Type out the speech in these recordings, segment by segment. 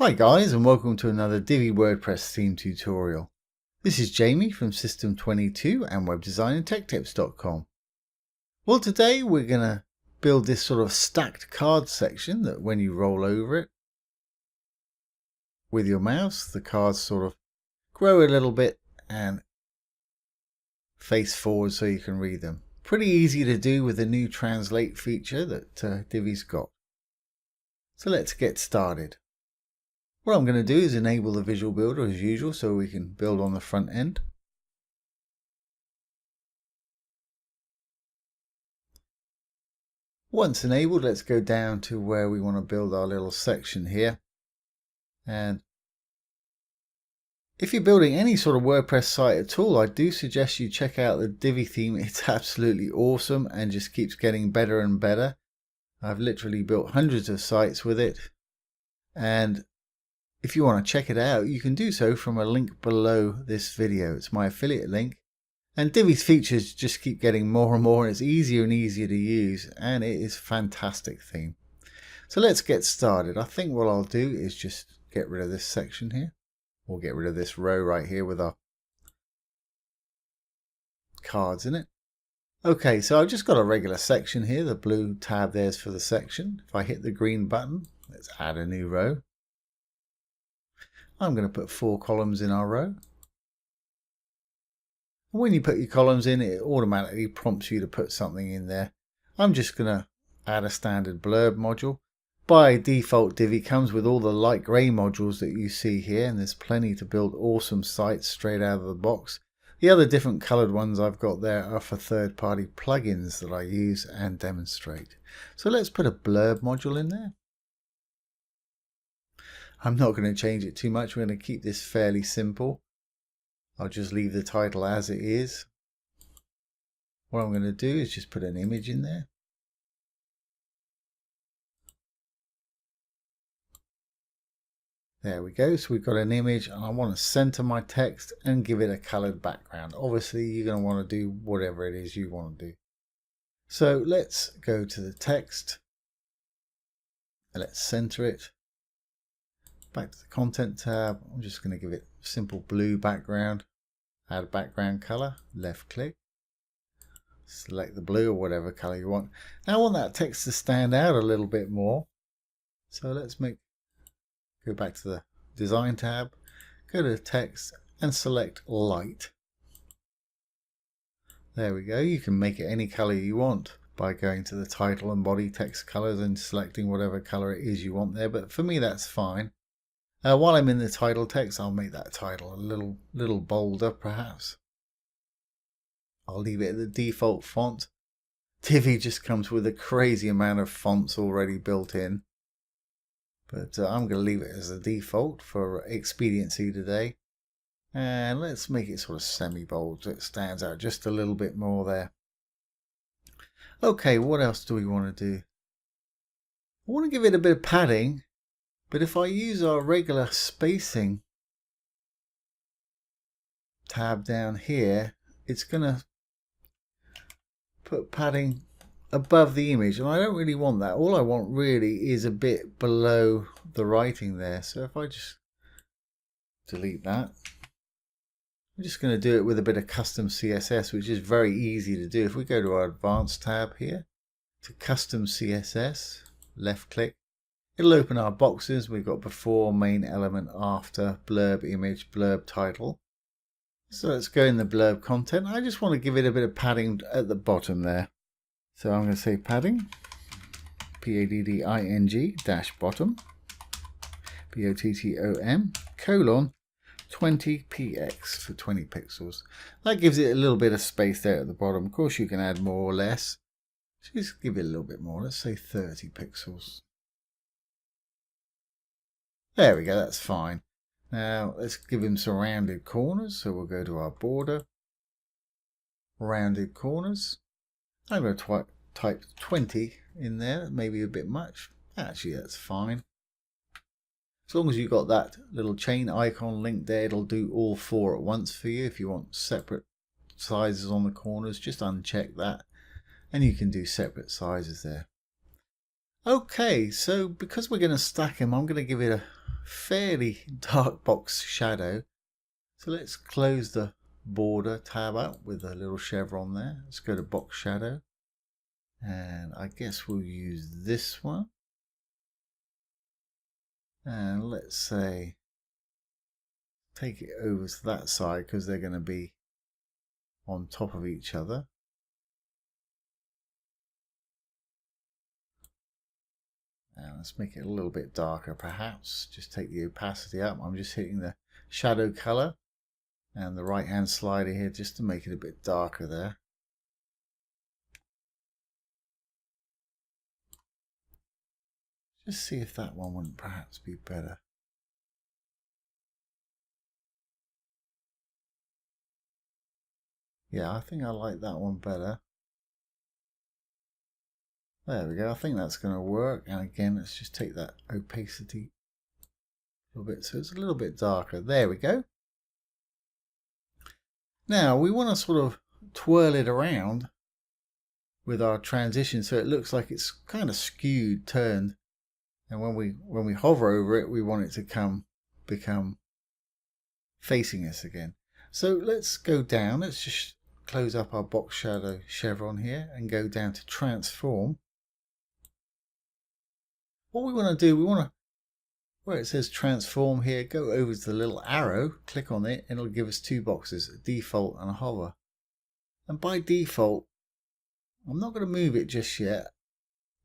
Hi guys, and welcome to another Divi WordPress theme tutorial. This is Jamie from System22 and webdesignandtechtips.com. Well, today we're going to build this sort of stacked card section that when you roll over it with your mouse, the cards sort of grow a little bit and face forward so you can read them. Pretty easy to do with the new translate feature that Divi's got. So let's get started. What I'm going to do is enable the visual builder as usual so we can build on the front end. Once enabled, let's go down to where we want to build our little section here. And if you're building any sort of WordPress site at all, I do suggest you check out the Divi theme. It's absolutely awesome and just keeps getting better and better. I've literally built hundreds of sites with it. And if you want to check it out, you can do so from a link below this video. It's my affiliate link. And Divi's features just keep getting more and more, and it's easier and easier to use, and it is a fantastic theme. So let's get started. I think what I'll do is just get rid of this section here, or get rid of this row right here with our cards in it. Okay, so I've just got a regular section here. The blue tab there's for the section. If I hit the green button, let's add a new row. I'm going to put 4 columns in our row. And when you put your columns in, it automatically prompts you to put something in there. I'm just going to add a standard blurb module. By default, Divi comes with all the light grey modules that you see here, and there's plenty to build awesome sites straight out of the box. The other different coloured ones I've got there are for third-party plugins that I use and demonstrate. So let's put a blurb module in there. I'm not going to change it too much. We're going to keep this fairly simple. I'll just leave the title as it is. What I'm going to do is just put an image in there. There we go. So we've got an image, and I want to center my text and give it a colored background. Obviously, you're going to want to do whatever it is you want to do. So let's go to the text. Let's center it. Back to the content tab. I'm just going to give it a simple blue background. Add background color. Left click. Select the blue or whatever color you want. Now I want that text to stand out a little bit more. So let's go back to the design tab. Go to text and select light. There we go. You can make it any color you want by going to the title and body text colors and selecting whatever color it is you want there. But for me, that's fine. While I'm in the title text, I'll make that title a little bolder, perhaps. I'll leave it at the default font. Divi just comes with a crazy amount of fonts already built in. But I'm going to leave it as the default for expediency today. And let's make it sort of semi-bold so it stands out just a little bit more there. Okay, what else do we want to do? I want to give it a bit of padding. But if I use our regular spacing tab down here, it's going to put padding above the image. And I don't really want that. All I want really is a bit below the writing there. So if I just delete that, I'm just going to do it with a bit of Custom CSS, which is very easy to do. If we go to our Advanced tab here, to Custom CSS, left click. It'll open our boxes. We've got before, main element, after, blurb image, blurb title. So let's go in the blurb content. I just want to give it a bit of padding at the bottom there. So I'm going to say padding, padding dash bottom, bottom, colon, 20 px for 20 pixels. That gives it a little bit of space there at the bottom. Of course, you can add more or less. Just give it a little bit more. Let's say 30 pixels. There we go, that's fine. Now let's give him some rounded corners. So we'll go to our border, rounded corners. I'm going to type 20 in there, maybe a bit much. Actually, that's fine. As long as you've got that little chain icon link there, it'll do all 4 at once for you. If you want separate sizes on the corners, just uncheck that. And you can do separate sizes there. Okay, so because we're going to stack them, I'm going to give it a fairly dark box shadow. So let's close the border tab up with a little chevron there. Let's go to box shadow. And I guess we'll use this one. And let's say, take it over to that side because they're going to be on top of each other. And let's make it a little bit darker perhaps. Just take the opacity up. I'm just hitting the shadow color and the right hand slider here just to make it a bit darker there. Just see if that one wouldn't perhaps be better. Yeah, I think I like that one better. There we go. I think that's going to work. And again, let's just take that opacity a little bit so it's a little bit darker. There we go. Now we want to sort of twirl it around with our transition so it looks like it's kind of skewed, turned. And when we hover over it, we want it to become facing us again. So let's go down. Let's just close up our box shadow chevron here and go down to transform. What we want to do, we want to, where it says transform here, go over to the little arrow, click on it, and it'll give us two boxes, a default and a hover. And by default, I'm not going to move it just yet,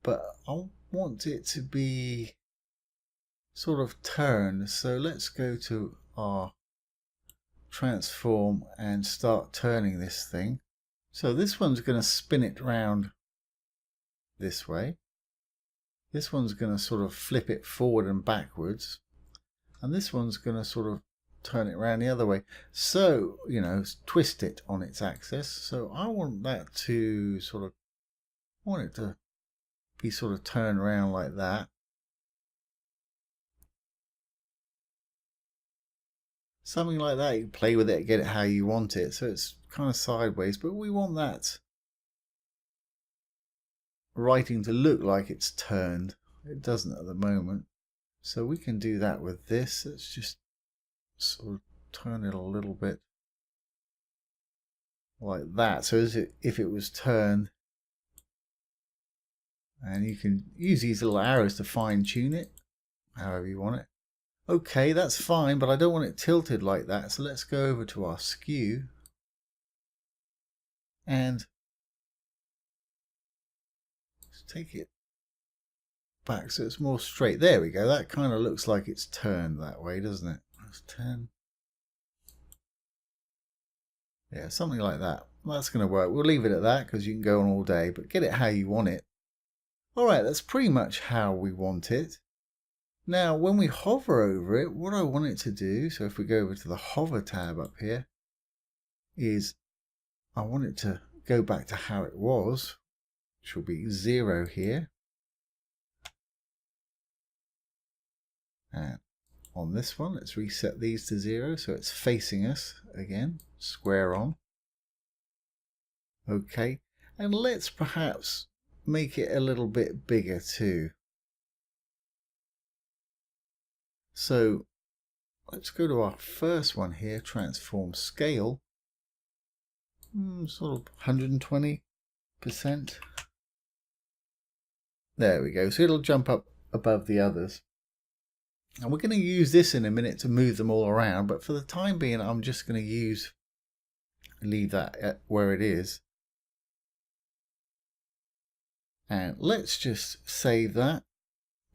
but I want it to be sort of turned. So let's go to our transform and start turning this thing. So this one's going to spin it round this way. This one's going to sort of flip it forward and backwards. And this one's going to sort of turn it around the other way. So, you know, twist it on its axis. So I want that to sort of, I want it to be sort of turned around like that. Something like that. You play with it, get it how you want it. So it's kind of sideways, but we want that writing to look like it's turned. It doesn't at the moment. So we can do that with this. Let's just sort of turn it a little bit like that. So as if it was turned, and you can use these little arrows to fine tune it however you want it. Okay, that's fine, but I don't want it tilted like that. So let's go over to our skew and take it back so it's more straight. There we go. That kind of looks like it's turned that way, doesn't it? Let's turn. Yeah, something like that. That's going to work. We'll leave it at that because you can go on all day, but get it how you want it. All right, that's pretty much how we want it. Now, when we hover over it, what I want it to do, so if we go over to the hover tab up here, is I want it to go back to how it was, which will be 0 here. And on this one, let's reset these to 0 so it's facing us again, square on. Okay, and let's perhaps make it a little bit bigger too. So let's go to our first one here, transform scale, sort of 120%. There we go. So it'll jump up above the others. And we're going to use this in a minute to move them all around, but for the time being, I'm just going to leave that at where it is. And let's just save that.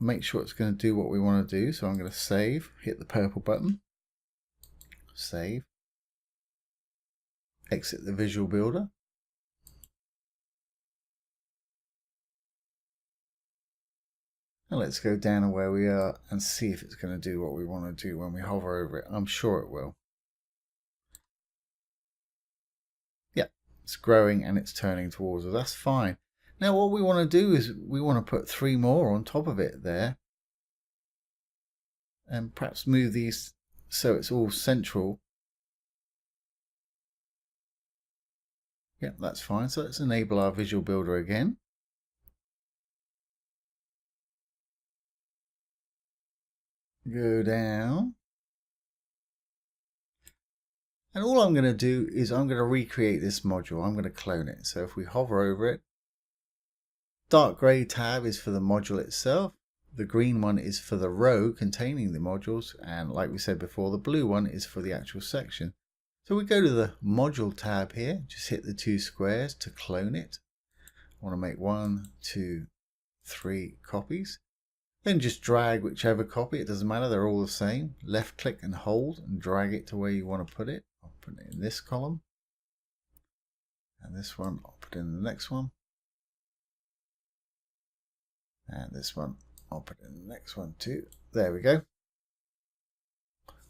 Make sure it's going to do what we want to do. So I'm going to save, hit the purple button, save, exit the visual builder. And let's go down to where we are and see if it's going to do what we want to do when we hover over it. I'm sure it will. Yeah, it's growing and it's turning towards us. That's fine. Now what we want to do is we want to put 3 more on top of it there. And perhaps move these so it's all central. Yep, that's fine. So let's enable our visual builder again. go down. And all I'm going to do is I'm going to recreate this module. I'm going to clone it. So if we hover over it, dark grey tab is for the module itself. The green one is for the row containing the modules. And like we said before, the blue one is for the actual section. So we go to the module tab here, just hit the 2 squares to clone it. I want to make 1, 2, 3 copies. Then just drag whichever copy, it doesn't matter, they're all the same. Left click and hold and drag it to where you want to put it. I'll put it in this column. And this one, I'll put in the next one. And this one, I'll put in the next one too. There we go.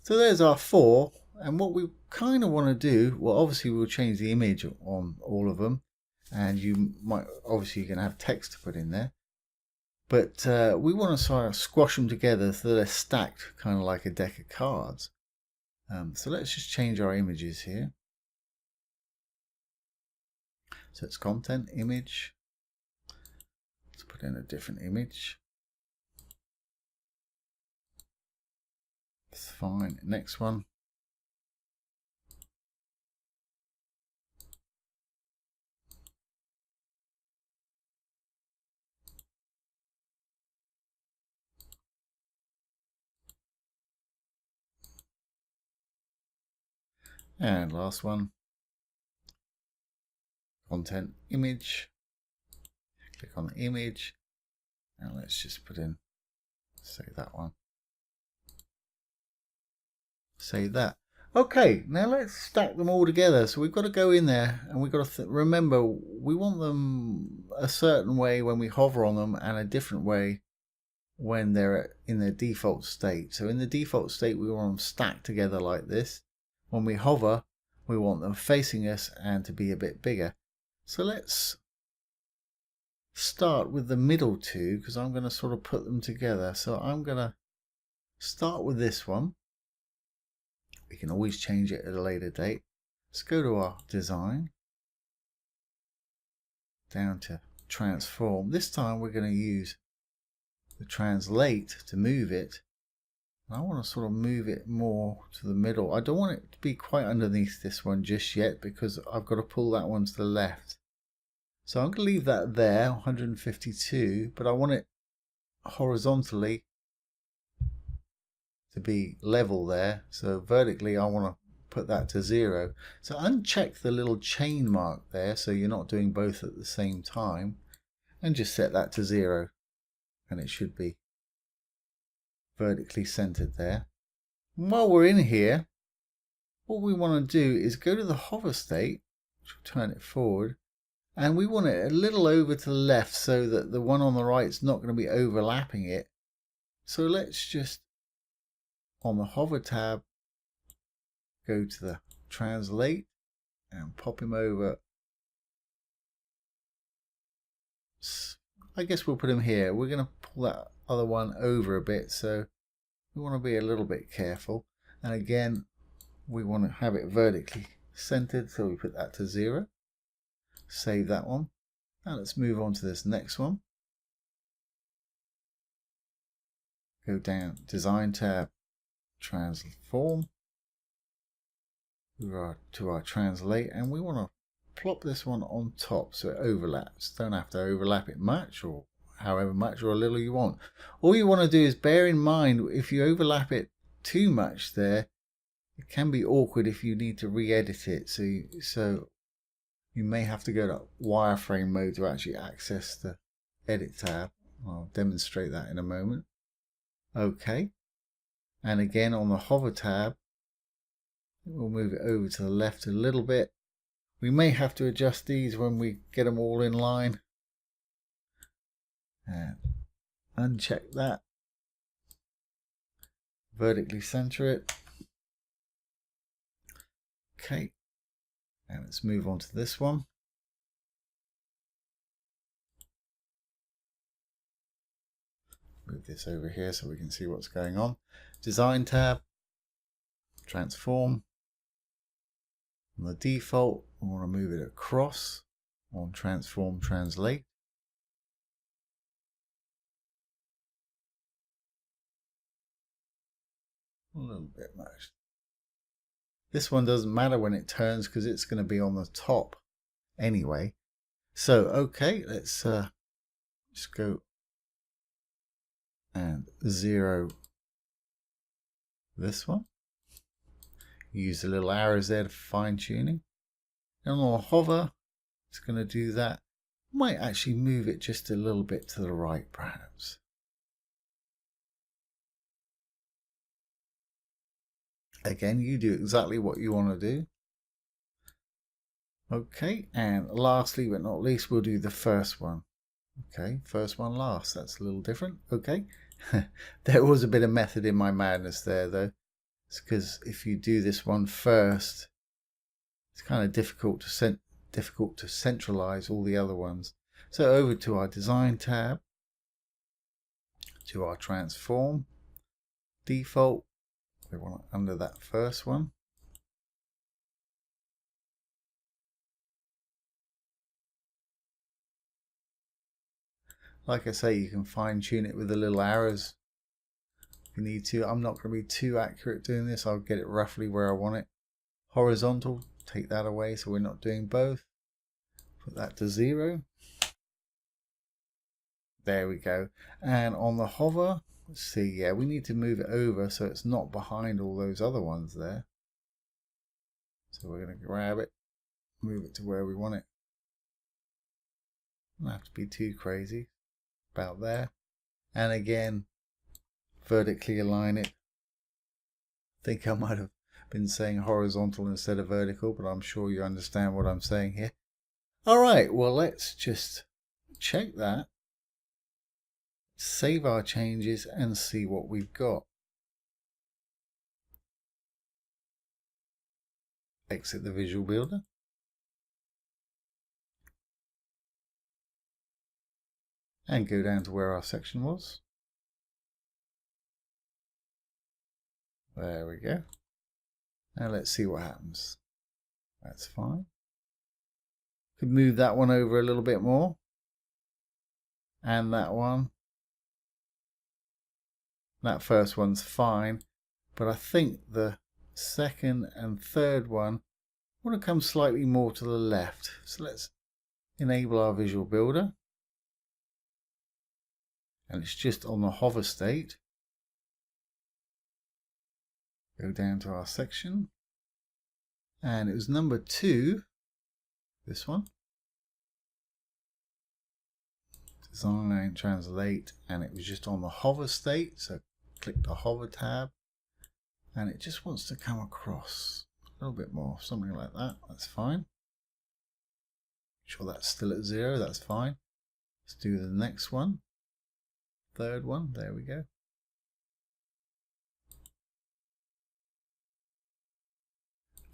So there's our 4. And what we kind of want to do, well, obviously we'll change the image on all of them. And you might, obviously you can have text to put in there. But we want to sort of squash them together so they're stacked kind of like a deck of cards. So let's just change our images here. So it's content, image. Let's put in a different image. That's fine. Next one. And last one. Content, image. Click on the image. And let's just put in, say that one. Say that. Okay, now let's stack them all together. So we've got to go in there and we've got to remember we want them a certain way when we hover on them and a different way when they're in their default state. So in the default state, we want them stacked together like this. When we hover, we want them facing us and to be a bit bigger. So let's start with the middle two because I'm going to sort of put them together. So I'm going to start with this one. We can always change it at a later date. Let's go to our design, down to transform. This time we're going to use the translate to move it. I want to sort of move it more to the middle. I don't want it to be quite underneath this one just yet because I've got to pull that one to the left. So I'm going to leave that there, 152, but I want it horizontally to be level there. So vertically I want to put that to 0. So uncheck the little chain mark there so you're not doing both at the same time and just set that to 0 and it should be vertically centered there. And while we're in here, what we want to do is go to the hover state, which will turn it forward, and we want it a little over to the left so that the one on the right is not going to be overlapping it. So let's just, on the hover tab, go to the translate and pop him over. I guess we'll put him here. We're going to pull that other one over a bit, so we want to be a little bit careful. And again, we want to have it vertically centered, so we put that to 0. Save that one. Now let's move on to this next one. Go down, design tab, transform. To our translate, and we want to plop this one on top so it overlaps. Don't have to overlap it much or however much or a little you want. All you want to do is bear in mind if you overlap it too much there, it can be awkward if you need to re-edit it. So you may have to go to wireframe mode to actually access the edit tab. I'll demonstrate that in a moment. Okay, and again on the hover tab, we'll move it over to the left a little bit. We may have to adjust these when we get them all in line. And uncheck that. Vertically center it. Okay. And let's move on to this one. Move this over here so we can see what's going on. Design tab. Transform. On the default, I want to move it across on transform translate. A little bit much. This one doesn't matter when it turns because it's going to be on the top anyway. So, okay, let's just go and 0 this one. Use the little arrows there to fine tuning. And on hover, it's going to do that. Might actually move it just a little bit to the right, perhaps. Again, you do exactly what you want to do. Okay, and lastly but not least, we'll do the first one. Okay, first one last. That's a little different. Okay. There was a bit of method in my madness there, though. It's because if you do this one first, it's kind of difficult to centralize all the other ones. So over to our design tab, to our transform, default, we want it under that first one. Like I say, you can fine tune it with the little arrows if you need to. I'm not going to be too accurate doing this. I'll get it roughly where I want it. Horizontal, take that away so we're not doing both. Put that to 0. There we go. And on the hover, let's see, yeah, we need to move it over so it's not behind all those other ones there. So we're going to grab it, move it to where we want it. Don't have to be too crazy. About there. And again, vertically align it. I think I might have been saying horizontal instead of vertical, but I'm sure you understand what I'm saying here. All right, well, let's just check that. Save our changes and see what we've got. Exit the Visual Builder. And go down to where our section was. There we go. Now let's see what happens. That's fine. Could move that one over a little bit more. And that one. That first one's fine. But I think the second and third one want to come slightly more to the left. So let's enable our Visual Builder. And it's just on the hover state. Go down to our section. And it was number 2. This one. Design, translate. And it was just on the hover state. So click the hover tab. And it just wants to come across a little bit more. Something like that. That's fine. Make sure that's still at 0. That's fine. Let's do the next one. Third one, there we go.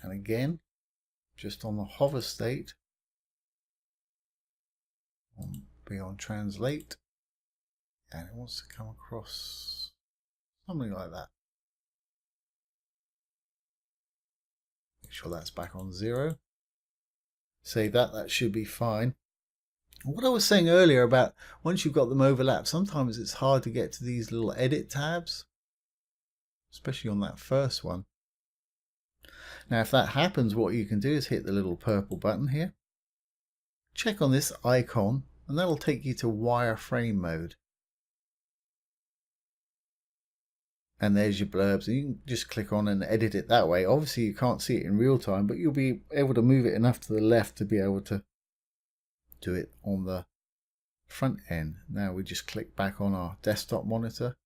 And again, just on the hover state, be on translate, and it wants to come across something like that. Make sure that's back on 0. Save that, that should be fine. What I was saying earlier about once you've got them overlapped, sometimes it's hard to get to these little edit tabs, especially on that first one. Now, if that happens, what you can do is hit the little purple button here, check on this icon, and that'll take you to Wireframe Mode. And there's your blurbs, and you can just click on and edit it that way. Obviously, you can't see it in real time, but you'll be able to move it enough to the left to be able to do it on the front end. Now we just click back on our desktop monitor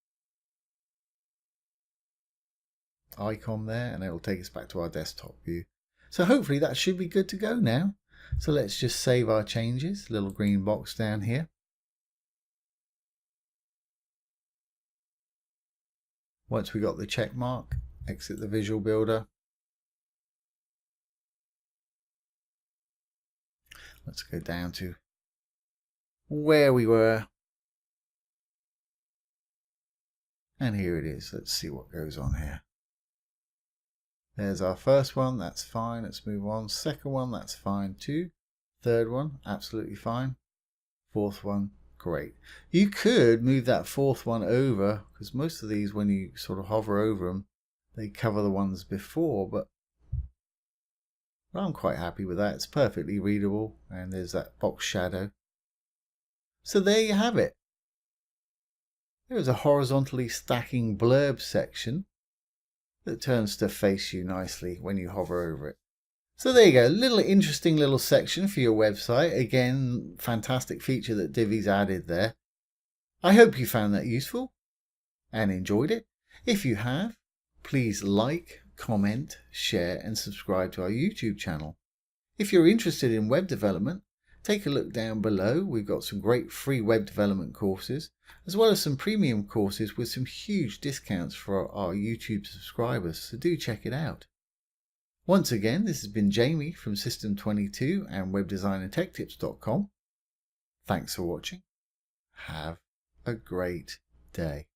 icon there, and it'll take us back to our desktop view. So hopefully that should be good to go now. So let's just save our changes, little green box down here. Once we got the check mark, exit the Visual Builder. Let's go down to where we were. And here it is. Let's see what goes on here. There's our first one. That's fine. Let's move on. Second one, that's fine too. Third one, absolutely fine. Fourth one, great. You could move that fourth one over, because most of these, when you sort of hover over them, they cover the ones before, but I'm quite happy with that. It's perfectly readable, and there's that box shadow. So there you have it. There's a horizontally stacking blurb section that turns to face you nicely when you hover over it. So there you go, little interesting little section for your website. Again, fantastic feature that Divi's added there. I hope you found that useful and enjoyed it. If you have, please like, comment, share and subscribe to our YouTube channel. If you're interested in web development, take a look down below. We've got some great free web development courses, as well as some premium courses with some huge discounts for our YouTube subscribers, so do check it out. Once again, this has been Jamie from System22 and webdesignandtechtips.com. Thanks for watching. Have a great day.